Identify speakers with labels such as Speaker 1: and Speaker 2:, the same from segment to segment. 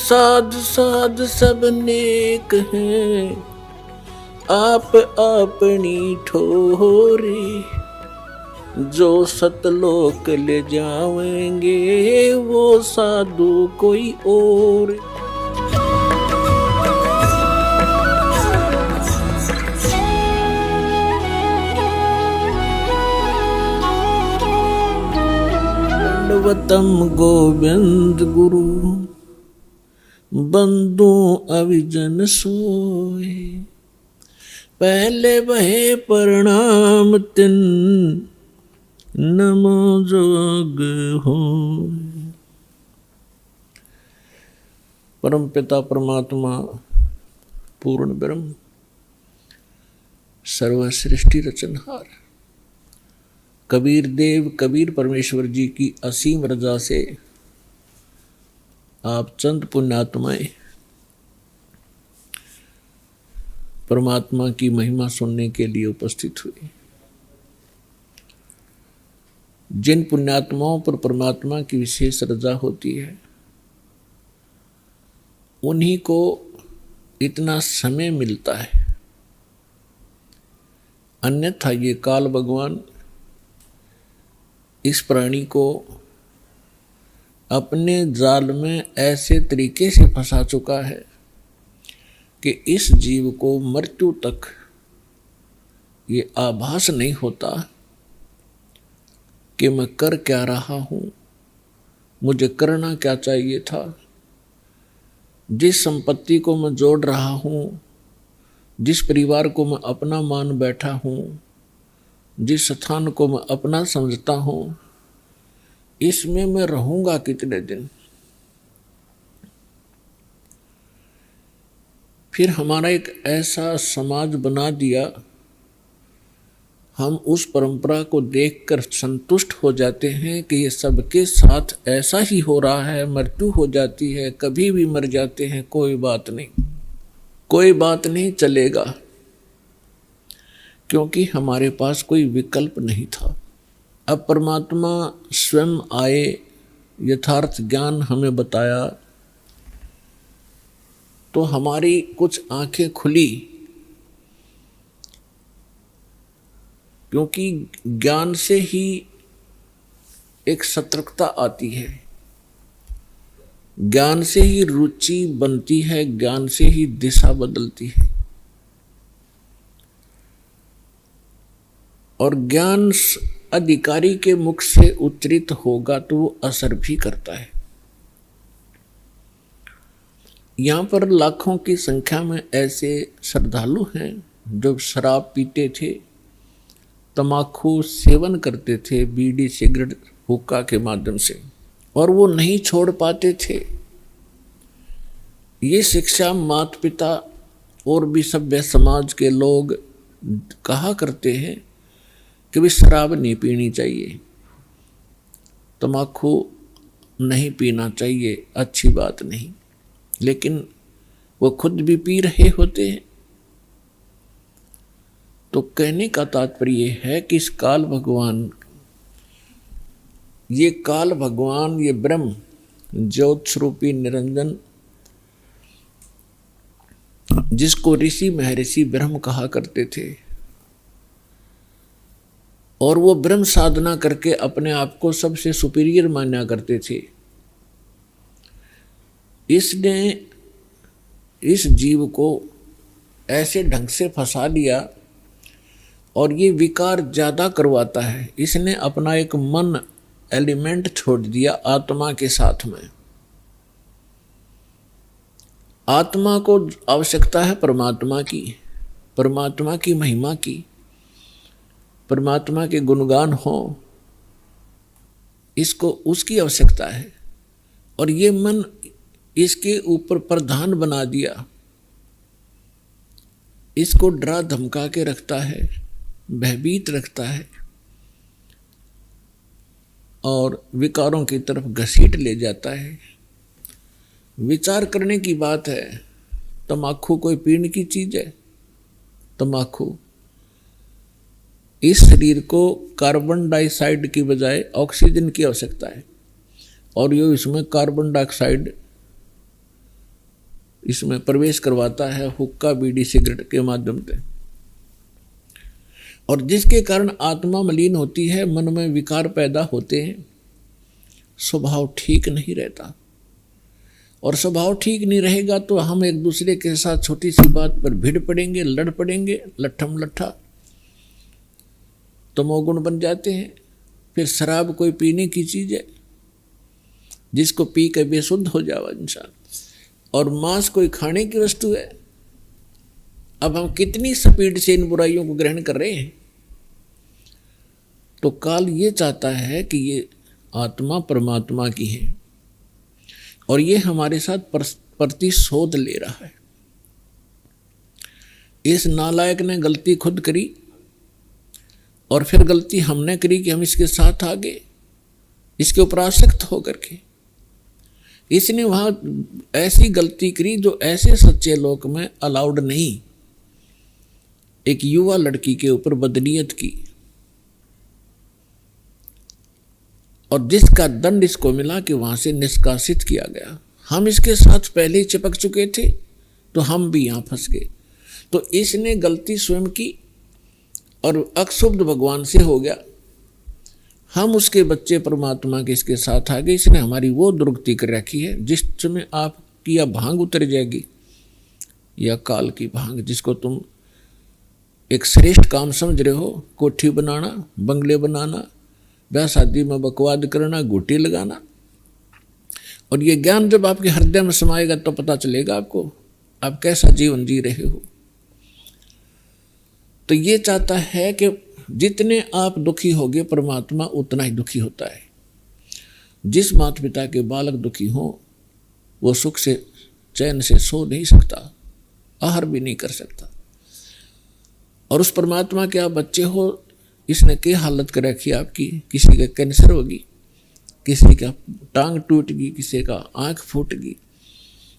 Speaker 1: साध साध सब नेक हैं, आप अपनी ठोरी। जो सतलोक ले जाएंगे वो साधु कोई और। दंडवतम गोविंद गुरु, बंदू अविजन सोए। पहले वहे प्रणाम तिन, नमो जोग हो। परम पिता परमात्मा पूर्ण ब्रह्म, सर्व सृष्टि रचनहार कबीर देव कबीर परमेश्वर जी की असीम रजा से आप चंद पुण्यात्माएं परमात्मा की महिमा सुनने के लिए उपस्थित हुए। जिन पुण्यात्माओं पर परमात्मा की विशेष रजा होती है, उन्हीं को इतना समय मिलता है, अन्यथा ये काल भगवान इस प्राणी को अपने जाल में ऐसे तरीके से फंसा चुका है कि इस जीव को मृत्यु तक ये आभास नहीं होता कि मैं कर क्या रहा हूँ, मुझे करना क्या चाहिए था। जिस संपत्ति को मैं जोड़ रहा हूँ, जिस परिवार को मैं अपना मान बैठा हूँ, जिस स्थान को मैं अपना समझता हूँ, इसमें मैं रहूँगा कितने दिन। फिर हमारा एक ऐसा समाज बना दिया, हम उस परंपरा को देखकर संतुष्ट हो जाते हैं कि ये सबके साथ ऐसा ही हो रहा है, मृत्यु हो जाती है, कभी भी मर जाते हैं, कोई बात नहीं, कोई बात नहीं, चलेगा। क्योंकि हमारे पास कोई विकल्प नहीं था। अब परमात्मा स्वयं आए, यथार्थ ज्ञान हमें बताया, तो हमारी कुछ आंखें खुली। क्योंकि ज्ञान से ही एक सतर्कता आती है, ज्ञान से ही रुचि बनती है, ज्ञान से ही दिशा बदलती है। और ज्ञान अधिकारी के मुख से उच्चरित होगा तो वो असर भी करता है। यहाँ पर लाखों की संख्या में ऐसे श्रद्धालु हैं जो शराब पीते थे, तमाकू सेवन करते थे, बीड़ी सिगरेट हुक्का के माध्यम से, और वो नहीं छोड़ पाते थे। ये शिक्षा माता पिता और भी सभ्य समाज के लोग कहा करते हैं कि भी शराब नहीं पीनी चाहिए, तमाकू नहीं पीना चाहिए, अच्छी बात नहीं। लेकिन वो खुद भी पी रहे होते हैं। तो कहने का तात्पर्य है कि इस काल भगवान, ये ब्रह्म ज्योत स्वरूपी निरंजन, जिसको ऋषि महर्षि ब्रह्म कहा करते थे, और वो ब्रह्म साधना करके अपने आप को सबसे सुपीरियर माना करते थे, इसने इस जीव को ऐसे ढंग से फंसा लिया और ये विकार ज़्यादा करवाता है। इसने अपना एक मन एलिमेंट छोड़ दिया आत्मा के साथ में। आत्मा को आवश्यकता है परमात्मा की महिमा की, परमात्मा के गुणगान हो, इसको उसकी आवश्यकता है। और ये मन इसके ऊपर प्रधान बना दिया, इसको डरा धमका के रखता है, भयभीत रखता है और विकारों की तरफ घसीट ले जाता है। विचार करने की बात है, तमाकू कोई पीने की चीज है? तमाकू इस शरीर को कार्बन डाइऑक्साइड की बजाय ऑक्सीजन की आवश्यकता है, और ये इसमें कार्बन डाइऑक्साइड इसमें प्रवेश करवाता है हुक्का बीड़ी सिगरेट के माध्यम से, और जिसके कारण आत्मा मलिन होती है, मन में विकार पैदा होते हैं, स्वभाव ठीक नहीं रहता। और स्वभाव ठीक नहीं रहेगा तो हम एक दूसरे के साथ छोटी सी बात पर भिड़ पड़ेंगे, लड़ पड़ेंगे, लट्ठम लट्ठा, तमोगुण बन जाते हैं। फिर शराब कोई पीने की चीज है जिसको पी के बेसुद्ध हो जावा इंसान, और मांस कोई खाने की वस्तु है। अब हम कितनी स्पीड से इन बुराइयों को ग्रहण कर रहे हैं। तो काल ये चाहता है कि ये आत्मा परमात्मा की है और ये हमारे साथ प्रतिशोध ले रहा है। इस नालायक ने गलती खुद करी और फिर गलती हमने करी कि हम इसके साथ आ गए, इसके ऊपर आसक्त होकर के। इसने वहां ऐसी गलती करी जो ऐसे सच्चे लोक में अलाउड नहीं। एक युवा लड़की के ऊपर बदनीयत की और जिसका दंड इसको मिला कि वहां से निष्कासित किया गया। हम इसके साथ पहले ही चिपक चुके थे तो हम भी यहां फंस गए। तो इसने गलती स्वयं की और अक्षुब्ध भगवान से हो गया। हम उसके बच्चे परमात्मा के इसके साथ आ गए। इसने हमारी वो दुर्गति कर रखी है जिस समय आपकी या भांग उतर जाएगी या काल की भांग, जिसको तुम एक श्रेष्ठ काम समझ रहे हो, कोठी बनाना, बंगले बनाना, ब्याह शादी में बकवाद करना, गोटी लगाना, और ये ज्ञान जब आपके हृदय में समाएगा तो पता चलेगा आपको आप कैसा जीवन जी रहे हो। तो ये चाहता है कि जितने आप दुखी होगे परमात्मा उतना ही दुखी होता है। जिस माता पिता के बालक दुखी हो वो सुख से चैन से सो नहीं सकता, आहार भी नहीं कर सकता। और उस परमात्मा के आप बच्चे हो, इसने क्या हालत कर रखी आपकी। किसी का कैंसर होगी, किसी का टांग टूट गई, किसी का आंख फूट गई,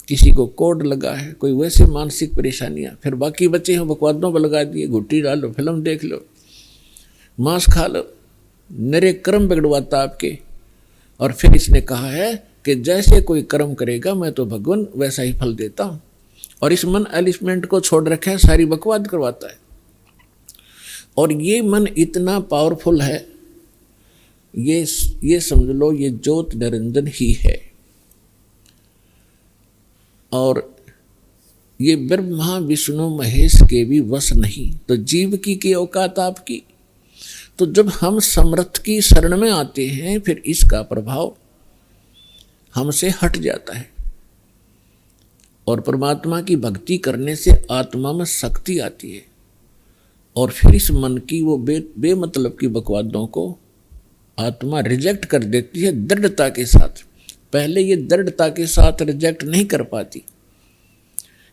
Speaker 1: किसी को कोड लगा है, कोई वैसे मानसिक परेशानियां। फिर बाकी बच्चे हैं बकवादों पर लगा दिए, घुट्टी डालो, फिल्म देख लो, मांस खा लो, नरे कर्म बिगड़वाता आपके। और फिर इसने कहा है कि जैसे कोई कर्म करेगा मैं तो भगवान वैसा ही फल देता हूं। और इस मन एलिमेंट को छोड़ रखा है, सारी बकवाद करवाता है। और ये मन इतना पावरफुल है, ये समझ लो ये ज्योत निरंजन ही है। और ये ब्रह्मा विष्णु महेश के भी वश नहीं। तो जीव की औकात आपकी। तो जब हम समर्थ की शरण में आते हैं फिर इसका प्रभाव हमसे हट जाता है और परमात्मा की भक्ति करने से आत्मा में शक्ति आती है। और फिर इस मन की वो बेमतलब की बकवादों को आत्मा रिजेक्ट कर देती है दृढ़ता के साथ। पहले ये दृढ़ता के साथ रिजेक्ट नहीं कर पाती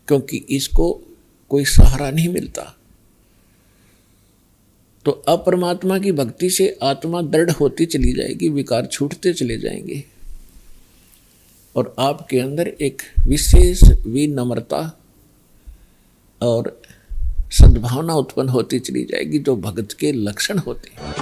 Speaker 1: क्योंकि इसको कोई सहारा नहीं मिलता। तो अब परमात्मा की भक्ति से आत्मा दृढ़ होती चली जाएगी, विकार छूटते चले जाएंगे और आपके अंदर एक विशेष विनम्रता और सद्भावना उत्पन्न होती चली जाएगी जो भक्त के लक्षण होते हैं।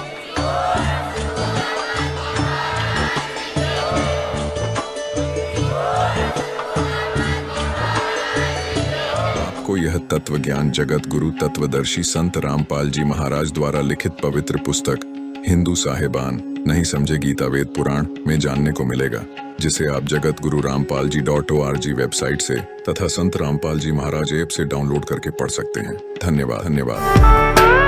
Speaker 2: आपको यह तत्व ज्ञान जगत गुरु तत्वदर्शी संत रामपाल जी महाराज द्वारा लिखित पवित्र पुस्तक हिंदू साहेबान नहीं समझे गीता वेद पुराण में जानने को मिलेगा, जिसे आप जगत गुरु रामपाल जी .org वेबसाइट से तथा संत रामपाल जी महाराज ऐप से डाउनलोड करके पढ़ सकते हैं। धन्यवाद।